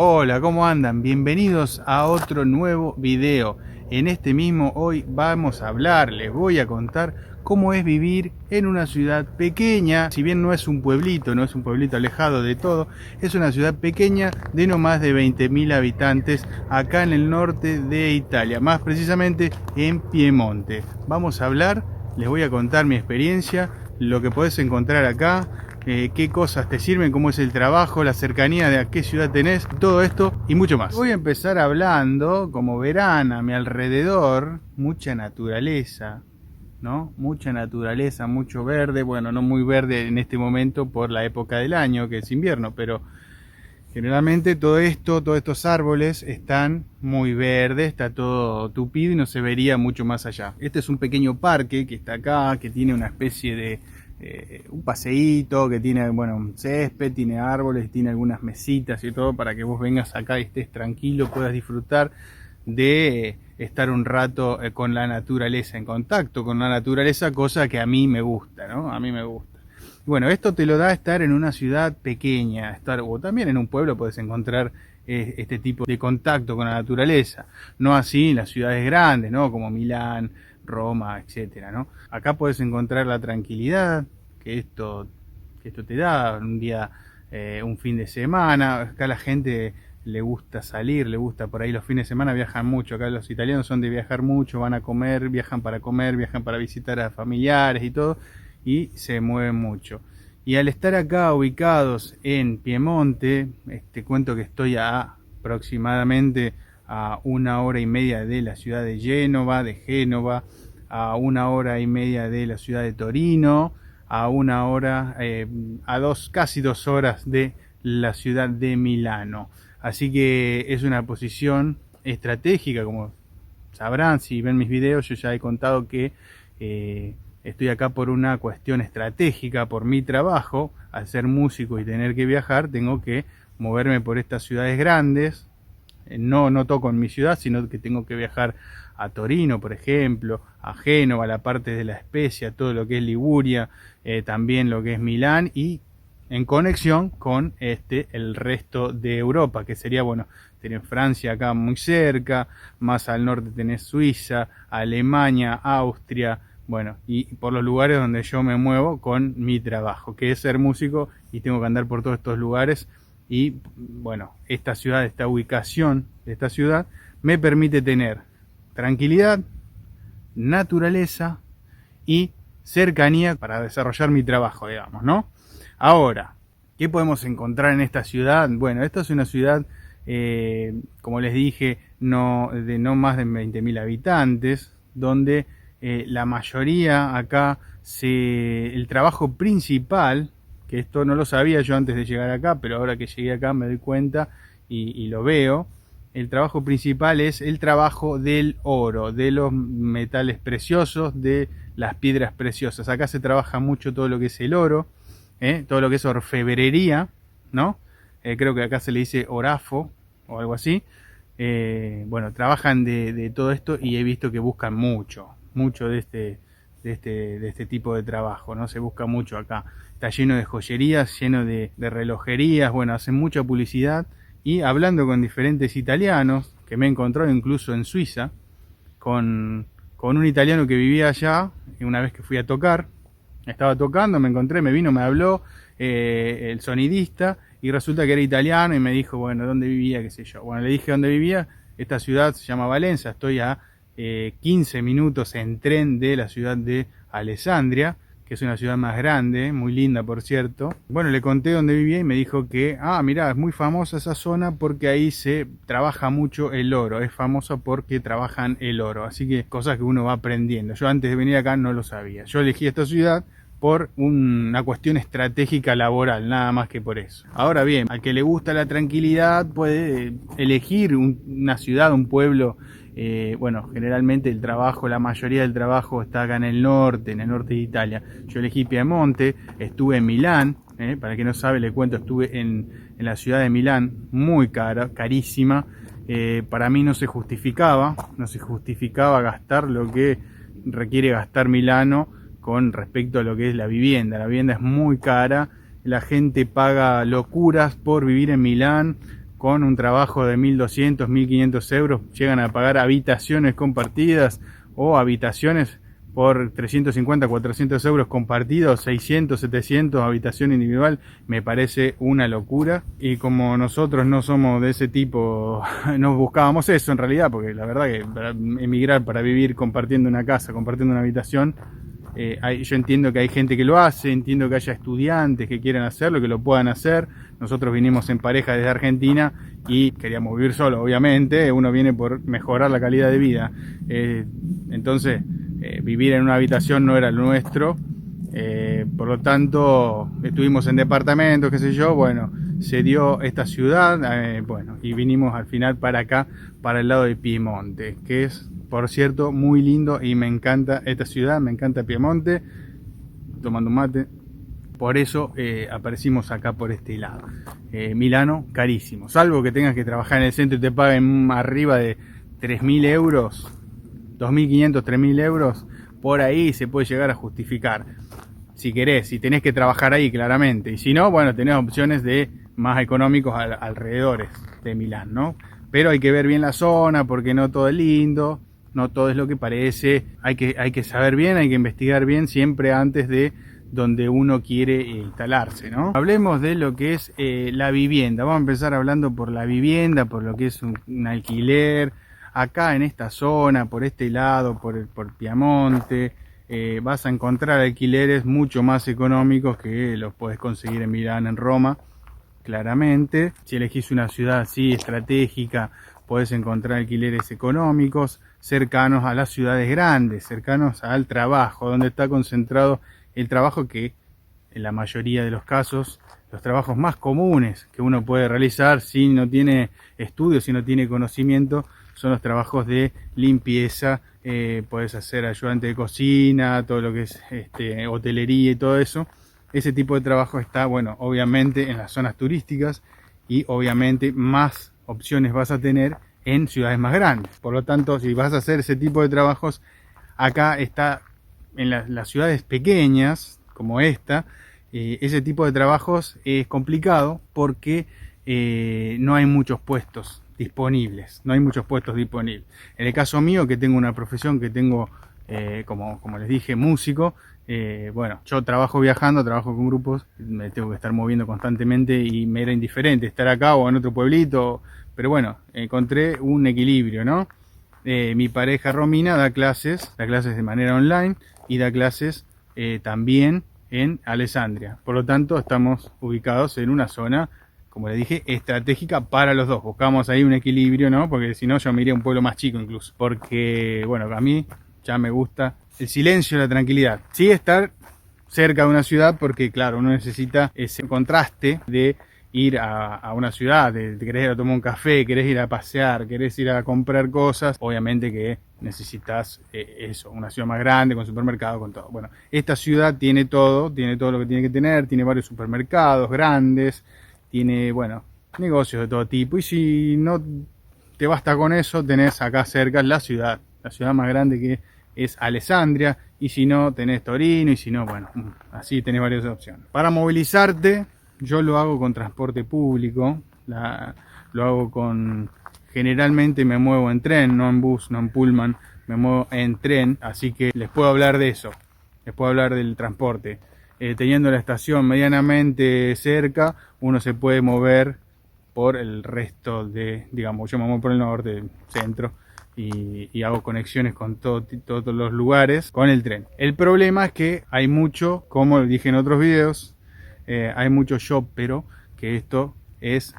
Hola, ¿cómo andan? Bienvenidos a otro nuevo video. En este mismo hoy vamos a hablar, les voy a contar cómo es vivir en una ciudad pequeña. Si bien no es un pueblito, no es un pueblito alejado de todo, es una ciudad pequeña de no más de 20.000 habitantes acá en el norte de Italia, más precisamente en Piemonte. Vamos a hablar, les voy a contar mi experiencia, lo que podés encontrar acá, qué cosas te sirven, cómo es el trabajo, la cercanía de a qué ciudad tenés, todo esto y mucho más. Voy a empezar hablando, como verán a mi alrededor, mucha naturaleza, ¿no? Mucha naturaleza, mucho verde, bueno, no muy verde en este momento por la época del año, que es invierno, pero generalmente todo esto, todos estos árboles están muy verdes, está todo tupido y no se vería mucho más allá. Este es un pequeño parque que está acá, que tiene una especie de un paseíto, que tiene, bueno, un césped, tiene árboles, tiene algunas mesitas y todo para que vos vengas acá y estés tranquilo, puedas disfrutar de estar un rato con la naturaleza, en contacto con la naturaleza, cosa que a mí me gusta, ¿no? A mí me gusta. Bueno, esto te lo da estar en una ciudad pequeña, o también en un pueblo puedes encontrar este tipo de contacto con la naturaleza, no así en las ciudades grandes, ¿no? Como Milán, Roma, etcétera, ¿no? Acá puedes encontrar la tranquilidad que esto te da un día, un fin de semana. Acá la gente le gusta salir, le gusta por ahí los fines de semana, viajan mucho. Acá los italianos son de viajar mucho, van a comer, viajan para visitar a familiares y todo, y se mueven mucho. Y al estar acá ubicados en Piemonte, te cuento que estoy a aproximadamente a 1 hora y media de la ciudad de Génova, a 1 hora y media de la ciudad de Torino, a casi 2 horas de la ciudad de Milano. Así que es una posición estratégica, como sabrán si ven mis videos, yo ya he contado que estoy acá por una cuestión estratégica, por mi trabajo. Al ser músico y tener que viajar, tengo que moverme por estas ciudades grandes. No toco en mi ciudad, sino que tengo que viajar a Torino, por ejemplo, a Génova, la parte de la Spezia, todo lo que es Liguria, también lo que es Milán, y en conexión con el resto de Europa, que sería, bueno, tenés Francia acá muy cerca, más al norte tenés Suiza, Alemania, Austria, bueno, y por los lugares donde yo me muevo con mi trabajo, que es ser músico y tengo que andar por todos estos lugares. Y bueno, esta ubicación de esta ciudad me permite tener tranquilidad, naturaleza y cercanía para desarrollar mi trabajo, digamos, ¿no? Ahora, ¿qué podemos encontrar en esta ciudad? Bueno, esta es una ciudad, como les dije, de no más de 20.000 habitantes, donde la mayoría acá, el trabajo principal, que esto no lo sabía yo antes de llegar acá, pero ahora que llegué acá me doy cuenta y lo veo. El trabajo principal es el trabajo del oro, de los metales preciosos, de las piedras preciosas. Acá se trabaja mucho todo lo que es el oro, todo lo que es orfebrería, ¿no? Creo que acá se le dice orafo o algo así. Bueno, trabajan de todo esto y he visto que buscan mucho de este tipo de trabajo, ¿no? Se busca mucho acá. Está lleno de joyerías, lleno de relojerías, bueno, hacen mucha publicidad. Y hablando con diferentes italianos, que me he encontrado incluso en Suiza, con un italiano que vivía allá, una vez que fui a tocar, estaba tocando, me encontré, me vino, me habló el sonidista, y resulta que era italiano y me dijo, bueno, ¿dónde vivía? Qué sé yo. Bueno, le dije dónde vivía. Esta ciudad se llama Valencia, estoy a 15 minutos en tren de la ciudad de Alessandria, que es una ciudad más grande, muy linda por cierto. Bueno, le conté dónde vivía y me dijo que, mirá, es muy famosa esa zona porque ahí se trabaja mucho el oro, es famosa porque trabajan el oro, así que cosas que uno va aprendiendo. Yo antes de venir acá no lo sabía. Yo elegí esta ciudad por una cuestión estratégica laboral, nada más que por eso. Ahora bien, al que le gusta la tranquilidad puede elegir una ciudad, un pueblo. Bueno, generalmente la mayoría del trabajo está acá en el norte de Italia. Yo elegí Piemonte, estuve en Milán, para quien no sabe le cuento, estuve en la ciudad de Milán, muy cara, carísima. Para mí no se justificaba gastar lo que requiere gastar Milano con respecto a lo que es la vivienda. La vivienda es muy cara, la gente paga locuras por vivir en Milán, con un trabajo de 1.200, 1.500 euros llegan a pagar habitaciones compartidas o habitaciones por 350, 400 euros compartidos, 600, 700 habitación individual. Me parece una locura, y como nosotros no somos de ese tipo, no buscábamos eso en realidad, porque la verdad que para emigrar para vivir compartiendo una casa, compartiendo una habitación, yo entiendo que hay gente que lo hace, entiendo que haya estudiantes que quieran hacerlo, que lo puedan hacer. Nosotros vinimos en pareja desde Argentina y queríamos vivir solo, obviamente. Uno viene por mejorar la calidad de vida, entonces vivir en una habitación no era lo nuestro, por lo tanto estuvimos en departamentos, qué sé yo. Bueno, se dio esta ciudad, bueno, y vinimos al final para acá, para el lado de Piemonte, que es, por cierto, muy lindo, y me encanta esta ciudad, me encanta Piemonte. Tomando un mate. Por eso aparecimos acá por este lado. Milano, carísimo, salvo que tengas que trabajar en el centro y te paguen arriba de 3.000 euros, 2.500, 3.000 euros, por ahí se puede llegar a justificar. Si querés, si tenés que trabajar ahí, claramente. Y si no, bueno, tenés opciones de más económicos alrededores de Milán, ¿no? Pero hay que ver bien la zona, porque no todo es lindo, no todo es lo que parece. Hay que saber bien, hay que investigar bien siempre antes de donde uno quiere instalarse, ¿no? Hablemos de lo que es la vivienda. Vamos a empezar hablando por la vivienda, por lo que es un alquiler. Acá en esta zona, por este lado, por Piamonte, vas a encontrar alquileres mucho más económicos que los podés conseguir en Milán, en Roma, claramente. Si elegís una ciudad así estratégica, podés encontrar alquileres económicos cercanos a las ciudades grandes, cercanos al trabajo, donde está concentrado el trabajo, que en la mayoría de los casos, los trabajos más comunes que uno puede realizar si no tiene estudios, si no tiene conocimiento, son los trabajos de limpieza. Puedes hacer ayudante de cocina, todo lo que es hotelería y todo eso. Ese tipo de trabajo está, bueno, obviamente en las zonas turísticas, y obviamente más opciones vas a tener en ciudades más grandes. Por lo tanto, si vas a hacer ese tipo de trabajos, acá está en las ciudades pequeñas como esta, ese tipo de trabajos es complicado porque no hay muchos puestos disponibles, En el caso mío, que tengo una profesión, que tengo, como les dije, músico, bueno, yo trabajo viajando, trabajo con grupos, me tengo que estar moviendo constantemente y me era indiferente estar acá o en otro pueblito, pero bueno, encontré un equilibrio, ¿no? Mi pareja Romina da clases de manera online y da clases también en Alessandria. Por lo tanto, estamos ubicados en una zona, como les dije, estratégica para los dos. Buscamos ahí un equilibrio, ¿no? Porque si no, yo me iría a un pueblo más chico incluso. Porque, bueno, a mí ya me gusta el silencio, la tranquilidad. Sí, estar cerca de una ciudad, porque claro, uno necesita ese contraste de ir a una ciudad, querés ir a tomar un café, querés ir a pasear, querés ir a comprar cosas. Obviamente que necesitas eso, una ciudad más grande, con supermercado, con todo. Bueno, esta ciudad tiene todo lo que tiene que tener, tiene varios supermercados grandes, tiene, bueno, negocios de todo tipo. Y si no te basta con eso, tenés acá cerca la ciudad más grande, que es Alessandria, y si no, tenés Torino, y si no, bueno, así tenés varias opciones. Para movilizarte, yo lo hago con transporte público, lo hago generalmente me muevo en tren, no en bus, no en pullman, me muevo en tren, así que les puedo hablar de eso, les puedo hablar del transporte. Teniendo la estación medianamente cerca, uno se puede mover por el resto de, digamos, yo me muevo por el norte, centro, y hago conexiones con todos los lugares con el tren. El problema es que hay mucho, como dije en otros videos, hay mucho pero que esto es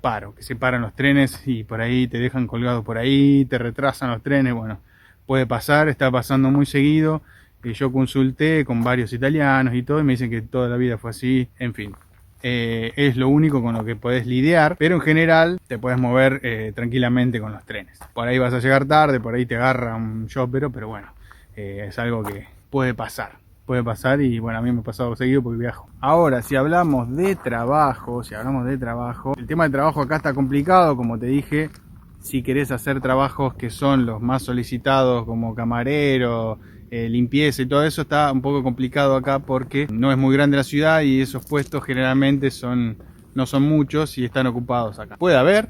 paro, que se paran los trenes y por ahí te dejan colgado por ahí, te retrasan los trenes. Bueno, puede pasar, está pasando muy seguido. Yo consulté con varios italianos y todo, y me dicen que toda la vida fue así. En fin, es lo único con lo que podés lidiar, pero en general te puedes mover tranquilamente con los trenes. Por ahí vas a llegar tarde, por ahí te agarra un pero bueno, es algo que puede pasar. Y bueno, a mí me ha pasado seguido porque viajo. Ahora, si hablamos de trabajo, el tema de trabajo acá está complicado, como te dije. Si querés hacer trabajos que son los más solicitados, como camarero, limpieza y todo eso, está un poco complicado acá porque no es muy grande la ciudad y esos puestos generalmente son no son muchos y están ocupados acá. Puede haber,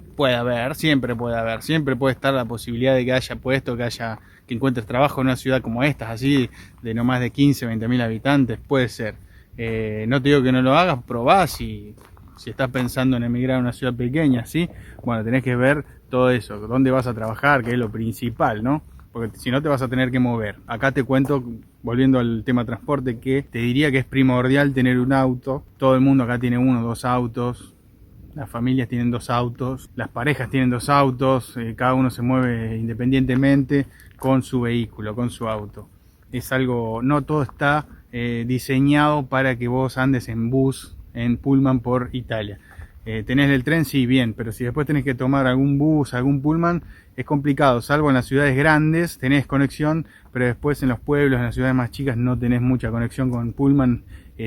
siempre puede estar la posibilidad de que haya puesto, que encuentres trabajo en una ciudad como esta, así de no más de 15, 20 mil habitantes, puede ser. No te digo que no lo hagas, probá si estás pensando en emigrar a una ciudad pequeña, ¿sí? Bueno, tenés que ver todo eso, dónde vas a trabajar, que es lo principal, ¿no? Porque si no te vas a tener que mover. Acá te cuento, volviendo al tema transporte, que te diría que es primordial tener un auto. Todo el mundo acá tiene 1 o 2 autos. Las familias tienen 2 autos. Las parejas tienen 2 autos. Cada uno se mueve independientemente con su vehículo, con su auto. Es algo, no todo está diseñado para que vos andes en bus, en pullman por Italia. Tenés el tren, sí, bien, pero si después tenés que tomar algún bus, algún pullman, es complicado, salvo en las ciudades grandes tenés conexión, pero después en los pueblos, en las ciudades más chicas no tenés mucha conexión con pullman,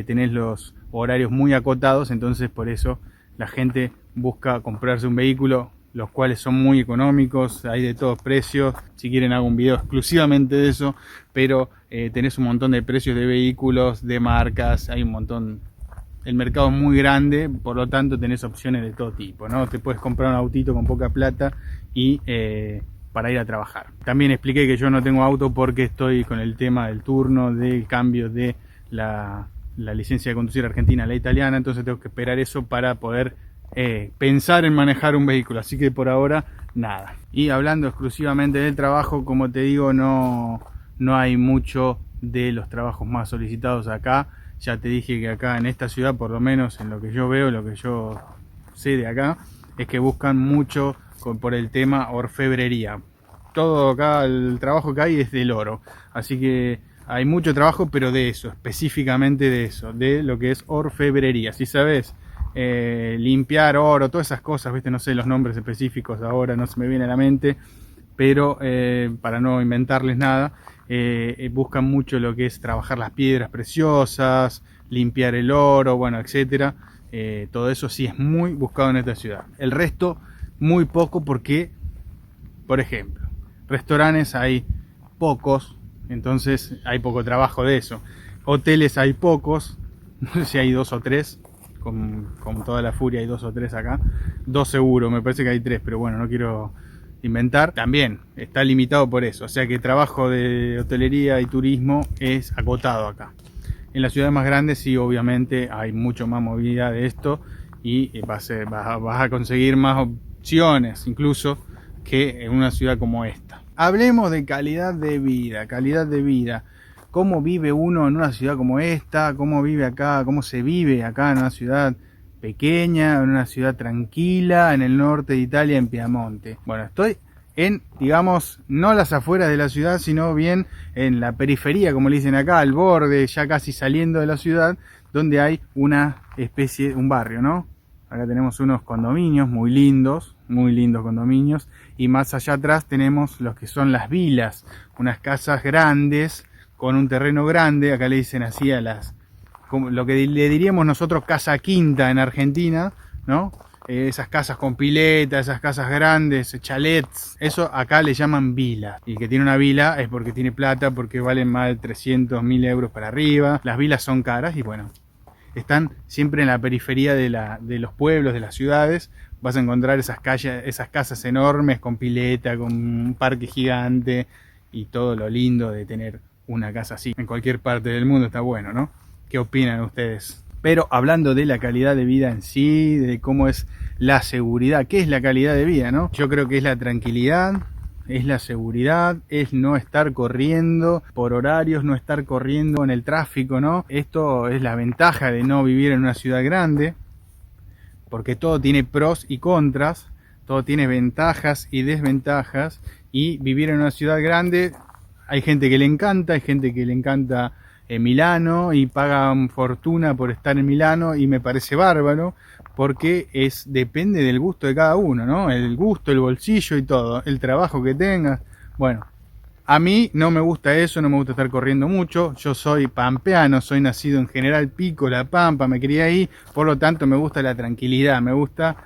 tenés los horarios muy acotados, entonces por eso la gente busca comprarse un vehículo, los cuales son muy económicos, hay de todos precios. Si quieren hago un video exclusivamente de eso, pero tenés un montón de precios de vehículos, de marcas, hay un montón. El mercado es muy grande, por lo tanto tenés opciones de todo tipo, ¿no? Te puedes comprar un autito con poca plata y para ir a trabajar. También expliqué que yo no tengo auto porque estoy con el tema del turno, del cambio de la licencia de conducir argentina a la italiana, entonces tengo que esperar eso para poder pensar en manejar un vehículo, así que por ahora nada. Y hablando exclusivamente del trabajo, como te digo, no hay mucho de los trabajos más solicitados acá. Ya te dije que acá en esta ciudad, por lo menos en lo que yo veo, lo que yo sé de acá, es que buscan mucho por el tema orfebrería. Todo acá, el trabajo que hay es del oro, así que hay mucho trabajo, pero de eso, específicamente de eso, de lo que es orfebrería. Si sabes limpiar oro, todas esas cosas, ¿viste? No sé los nombres específicos ahora, no se me viene a la mente, pero para no inventarles nada, buscan mucho lo que es trabajar las piedras preciosas, limpiar el oro, bueno, etcétera. Todo eso sí es muy buscado en esta ciudad. El resto, muy poco, porque, por ejemplo, restaurantes hay pocos, entonces hay poco trabajo de eso. Hoteles hay pocos, no sé si hay 2 o 3, con toda la furia hay 2 o 3 acá. 2 seguro, me parece que hay 3, pero bueno, no quiero inventar. También está limitado por eso, o sea que el trabajo de hotelería y turismo es acotado acá. En las ciudades más grandes sí, obviamente hay mucho más movilidad de esto y vas a conseguir más opciones incluso que en una ciudad como esta. Hablemos de calidad de vida, cómo vive uno en una ciudad como esta, cómo vive acá, cómo se vive acá en una ciudad pequeña, en una ciudad tranquila, en el norte de Italia, en Piamonte. Bueno, estoy en, digamos, no las afueras de la ciudad, sino bien en la periferia, como le dicen acá, al borde, ya casi saliendo de la ciudad, donde hay una especie, un barrio, ¿no? Acá tenemos unos condominios muy lindos condominios, y más allá atrás tenemos los que son las vilas, unas casas grandes, con un terreno grande, acá le dicen así a las, como lo que le diríamos nosotros casa quinta en Argentina, ¿no? Esas casas con pileta, esas casas grandes, chalets, eso acá le llaman vila. Y que tiene una vila es porque tiene plata, porque valen más de 300.000 euros para arriba. Las vilas son caras y bueno, están siempre en la periferia de los pueblos, de las ciudades. Vas a encontrar esas casas enormes con pileta, con un parque gigante y todo lo lindo de tener una casa así. En cualquier parte del mundo está bueno, ¿no? ¿Qué opinan ustedes? Pero hablando de la calidad de vida en sí, de cómo es la seguridad, ¿qué es la calidad de vida, no? Yo creo que es la tranquilidad, es la seguridad, es no estar corriendo por horarios, no estar corriendo en el tráfico, ¿no? Esto es la ventaja de no vivir en una ciudad grande, porque todo tiene pros y contras, todo tiene ventajas y desventajas, y vivir en una ciudad grande, hay gente que le encanta, Milano y pagan fortuna por estar en Milano y me parece bárbaro porque depende del gusto de cada uno, ¿no? El gusto, el bolsillo y todo, el trabajo que tengas. Bueno, a mí no me gusta eso, no me gusta estar corriendo mucho. Yo soy pampeano, soy nacido en General Pico, La Pampa, me crié ahí, por lo tanto me gusta la tranquilidad, me gusta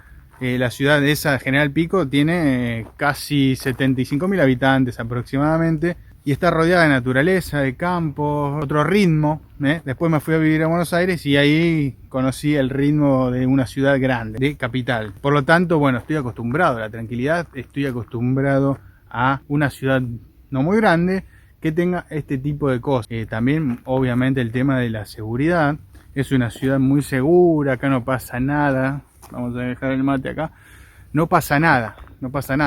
la ciudad de esa General Pico, tiene casi 75.000 habitantes aproximadamente. y está rodeada de naturaleza, de campos, otro ritmo. Después me fui a vivir a Buenos Aires y ahí conocí el ritmo de una ciudad grande, de capital. Por lo tanto, bueno, estoy acostumbrado a la tranquilidad, estoy acostumbrado a una ciudad no muy grande que tenga este tipo de cosas. También, obviamente, el tema de la seguridad. Es una ciudad muy segura, acá no pasa nada. Vamos a dejar el mate acá. No pasa nada,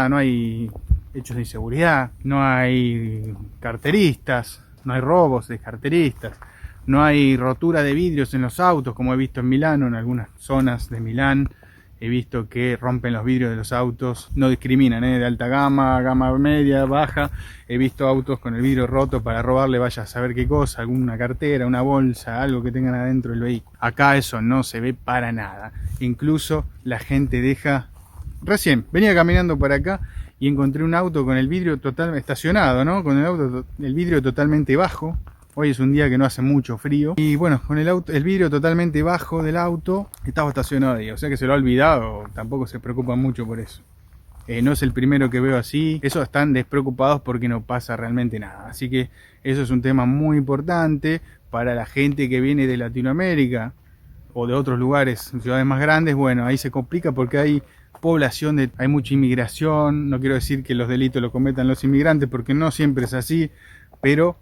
no hay hechos de inseguridad, no hay carteristas, no hay robos de carteristas, no hay rotura de vidrios en los autos, como he visto en Milán o en algunas zonas de Milán. He visto que rompen los vidrios de los autos, no discriminan, de alta gama, gama media, baja. He visto autos con el vidrio roto para robarle, vaya a saber qué cosa, alguna cartera, una bolsa, algo que tengan adentro del vehículo. Acá eso no se ve para nada. Incluso la gente deja... Recién venía caminando por acá y encontré un auto con el vidrio totalmente estacionado, ¿no? Con el vidrio totalmente bajo. Hoy es un día que no hace mucho frío. Y bueno, con el vidrio totalmente bajo del auto, estaba estacionado ahí. O sea que se lo ha olvidado, tampoco se preocupan mucho por eso. No es el primero que veo así. Esos están despreocupados porque no pasa realmente nada. Así que eso es un tema muy importante para la gente que viene de Latinoamérica o de otros lugares, ciudades más grandes. Bueno, ahí se complica porque hay población, hay mucha inmigración. No quiero decir que los delitos los cometan los inmigrantes porque no siempre es así, pero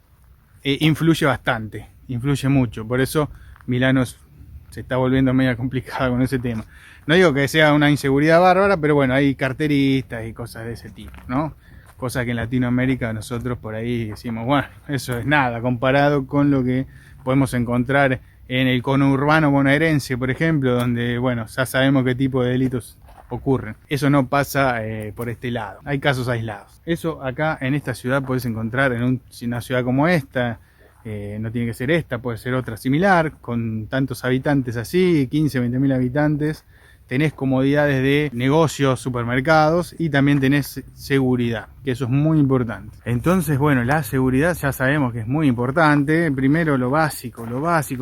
influye bastante, influye mucho. Por eso Milano se está volviendo media complicada con ese tema. No digo que sea una inseguridad bárbara, pero bueno, hay carteristas y cosas de ese tipo, ¿no? Cosas que en Latinoamérica nosotros por ahí decimos, bueno, eso es nada comparado con lo que podemos encontrar en el conurbano bonaerense, por ejemplo, donde, bueno, ya sabemos qué tipo de delitos ocurren. Eso no pasa por este lado. Hay casos aislados. Eso acá en esta ciudad puedes encontrar en una ciudad como esta. No tiene que ser esta, puede ser otra similar, con tantos habitantes así, 15, 20 mil habitantes. Tenés comodidades de negocios, supermercados y también tenés seguridad, que eso es muy importante. Entonces, bueno, la seguridad ya sabemos que es muy importante. Primero lo básico,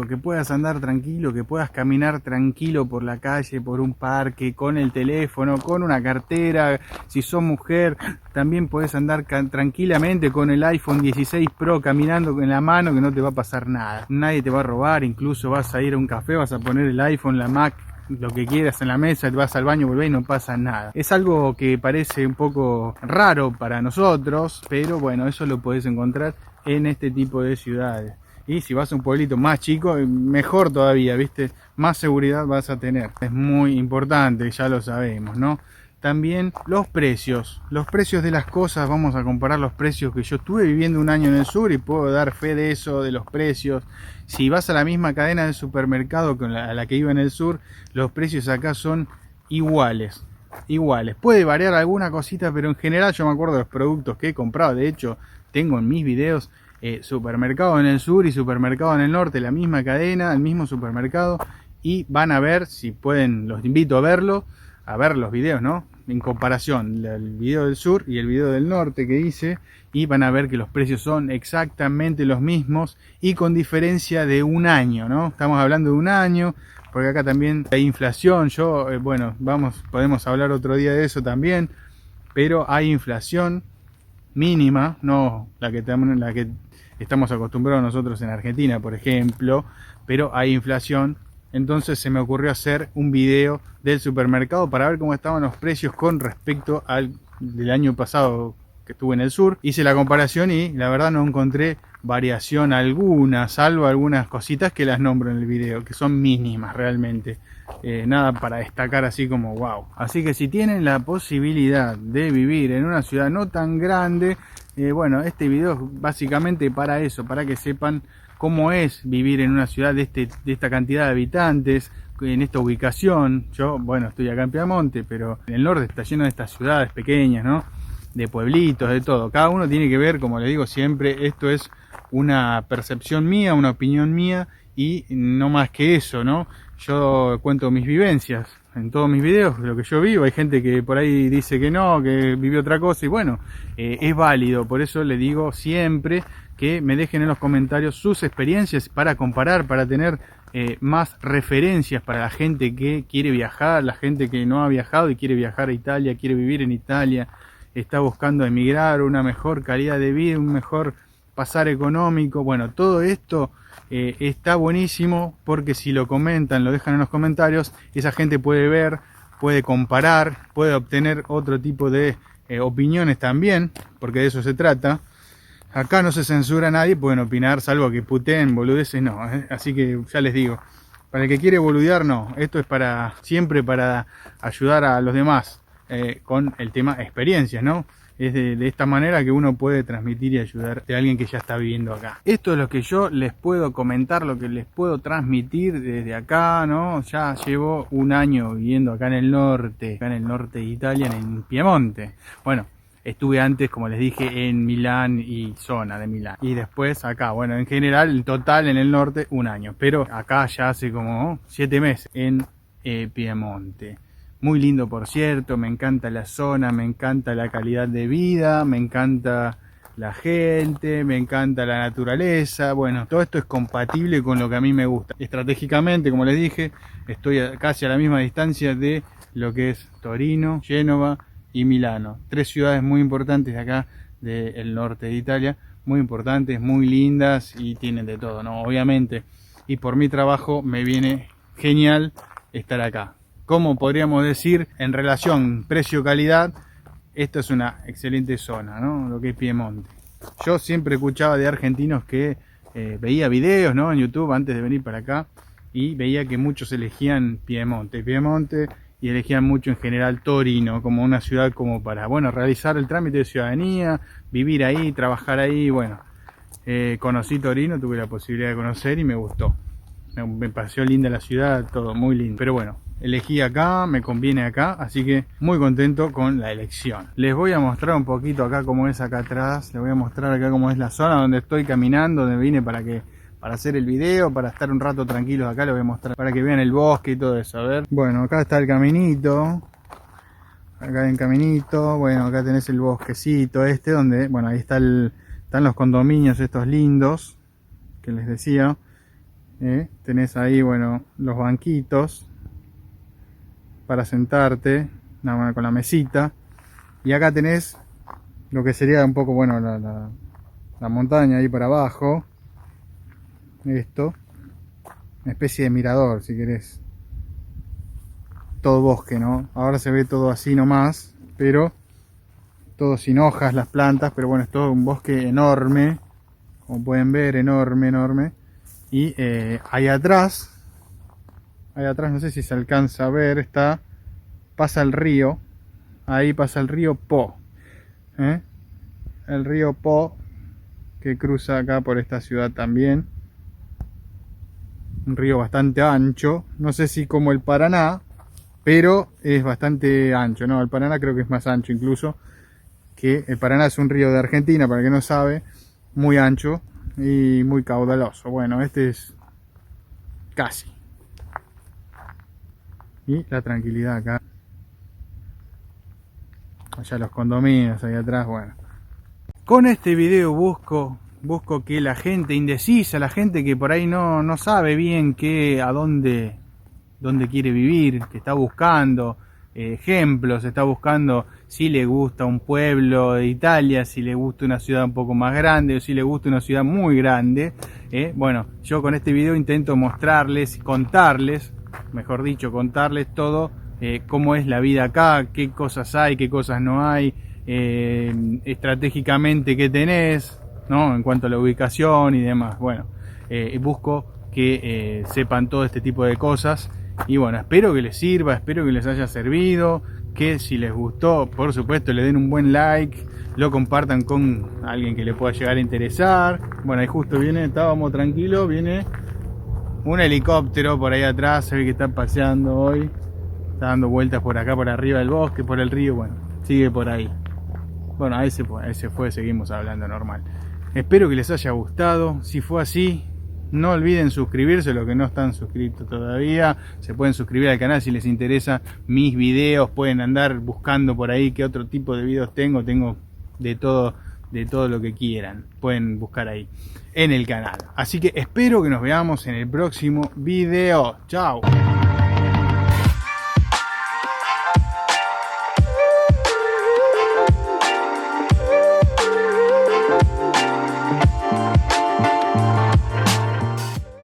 que puedas andar tranquilo, que puedas caminar tranquilo por la calle, por un parque, con el teléfono, con una cartera. Si sos mujer, también podés andar tranquilamente con el iPhone 16 Pro caminando en la mano, que no te va a pasar nada. Nadie te va a robar, incluso vas a ir a un café, vas a poner el iPhone, la Mac, lo que quieras en la mesa, te vas al baño, volvés y no pasa nada. Es algo que parece un poco raro para nosotros, pero bueno, eso lo podés encontrar en este tipo de ciudades. Y si vas a un pueblito más chico, mejor todavía, ¿viste? Más seguridad vas a tener. Es muy importante, ya lo sabemos, ¿no? También los precios de las cosas. Vamos a comparar los precios que yo estuve viviendo un año en el sur y puedo dar fe de eso, de los precios. Si vas a la misma cadena de supermercado a la que iba en el sur, los precios acá son iguales. Puede variar alguna cosita, pero en general yo me acuerdo de los productos que he comprado. De hecho, tengo en mis videos supermercado en el sur y supermercado en el norte, la misma cadena, el mismo supermercado, y van a ver, si pueden, los invito a verlo, a ver los videos, ¿no? En comparación, el video del sur y el video del norte que hice, y van a ver que los precios son exactamente los mismos y con diferencia de un año, ¿no? Estamos hablando de un año, porque acá también hay inflación. Bueno, podemos hablar otro día de eso también, pero hay inflación mínima, no la que estamos acostumbrados nosotros en Argentina, por ejemplo, pero hay inflación. Entonces se me ocurrió hacer un video del supermercado para ver cómo estaban los precios con respecto al del año pasado que estuve en el sur. Hice la comparación y la verdad no encontré variación alguna, salvo algunas cositas que las nombro en el video, que son mínimas realmente. Nada para destacar así como wow. Así que si tienen la posibilidad de vivir en una ciudad no tan grande, bueno, este video es básicamente para eso, para que sepan cómo es vivir en una ciudad de esta cantidad de habitantes, en esta ubicación. Yo, bueno, estoy acá en Piamonte, pero en el norte está lleno de estas ciudades pequeñas, ¿no? De pueblitos, de todo. Cada uno tiene que ver, como les digo siempre, esto es una percepción mía, una opinión mía y no más que eso, ¿no? Yo cuento mis vivencias en todos mis videos, lo que yo vivo. Hay gente que por ahí dice que no, que vivió otra cosa y bueno, es válido. Por eso le digo siempre que me dejen en los comentarios sus experiencias para comparar, para tener más referencias para la gente que quiere viajar, la gente que no ha viajado y quiere viajar a Italia, quiere vivir en Italia, está buscando emigrar, una mejor calidad de vida, un mejor pasar económico. Bueno, todo esto está buenísimo porque si lo comentan, lo dejan en los comentarios, esa gente puede ver, puede comparar, puede obtener otro tipo de opiniones también, porque de eso se trata. Acá no se censura a nadie, pueden opinar, salvo que puteen, boludeces, no. Así que ya les digo, para el que quiere boludear, no. Esto es siempre para ayudar a los demás con el tema experiencias, ¿no? Es de esta manera que uno puede transmitir y ayudar a alguien que ya está viviendo acá. Esto es lo que yo les puedo comentar, lo que les puedo transmitir desde acá, ¿no? Ya llevo un año viviendo acá en el norte de Italia, en Piemonte. Bueno, estuve antes, como les dije, en Milán y zona de Milán. Y después acá, bueno, en general, en total en el norte, un año. Pero acá ya hace como 7 meses en Piemonte. Muy lindo, por cierto, me encanta la zona, me encanta la calidad de vida, me encanta la gente, me encanta la naturaleza. Bueno, todo esto es compatible con lo que a mí me gusta. Estratégicamente, como les dije, estoy casi a la misma distancia de lo que es Torino, Génova y Milano. 3 ciudades muy importantes de acá, del norte de Italia, muy importantes, muy lindas y tienen de todo, ¿no? Obviamente. Y por mi trabajo me viene genial estar acá. Como podríamos decir, en relación precio-calidad, esta es una excelente zona, ¿no? Lo que es Piemonte. Yo siempre escuchaba de argentinos que veía videos, ¿no? En YouTube antes de venir para acá y veía que muchos elegían Piemonte y elegían mucho en general Torino como una ciudad como para, bueno, realizar el trámite de ciudadanía, vivir ahí, trabajar ahí. Bueno, conocí Torino, tuve la posibilidad de conocer y me gustó. Me pareció linda la ciudad, todo muy lindo. Pero bueno, elegí acá, me conviene acá, así que muy contento con la elección. Les voy a mostrar un poquito acá cómo es acá atrás. Les voy a mostrar acá cómo es la zona donde estoy caminando, donde vine para hacer el video, para estar un rato tranquilos acá. Les voy a mostrar para que vean el bosque y todo eso. A ver, bueno, acá está el caminito. Acá hay un caminito. Bueno, acá tenés el bosquecito donde, bueno, ahí están los condominios estos lindos que les decía. Tenés ahí, bueno, los banquitos para sentarte, con la mesita. Y acá tenés lo que sería un poco, bueno, la montaña ahí para abajo. Esto, una especie de mirador, si querés. Todo bosque, ¿no? Ahora se ve todo así nomás, pero todo sin hojas, las plantas, pero bueno, es todo un bosque enorme, como pueden ver, enorme. Y ahí atrás, no sé si se alcanza a ver, pasa el río, ahí pasa el río Po, el río Po que cruza acá por esta ciudad también, un río bastante ancho, no sé si como el Paraná, pero es bastante ancho, ¿no? El Paraná creo que es más ancho incluso, que el Paraná es un río de Argentina, para el que no sabe, muy ancho y muy caudaloso. Bueno, este es casi. Y la tranquilidad acá. Allá los condominios ahí atrás, bueno. Con este video busco que la gente indecisa, la gente que por ahí no sabe bien a dónde quiere vivir, que está buscando ejemplos, está buscando si le gusta un pueblo de Italia, si le gusta una ciudad un poco más grande o si le gusta una ciudad muy grande. Bueno, yo con este video intento mostrarles, contarles todo, cómo es la vida acá, qué cosas hay, qué cosas no hay, estratégicamente qué tenés, ¿no? En cuanto a la ubicación y demás. Bueno, busco que sepan todo este tipo de cosas. Y bueno, espero que les sirva, espero que les haya servido, que si les gustó, por supuesto, le den un buen like, lo compartan con alguien que le pueda llegar a interesar. Bueno, ahí justo estábamos tranquilos, viene un helicóptero por ahí atrás, se ve que está paseando hoy, está dando vueltas por acá, por arriba del bosque, por el río, bueno, sigue por ahí. Bueno, ahí se fue, seguimos hablando normal. Espero que les haya gustado, si fue así, no olviden suscribirse, los que no están suscritos todavía, se pueden suscribir al canal si les interesa mis videos, pueden andar buscando por ahí qué otro tipo de videos tengo de todo lo que quieran, pueden buscar ahí en el canal. Así que espero que nos veamos en el próximo video. Chao.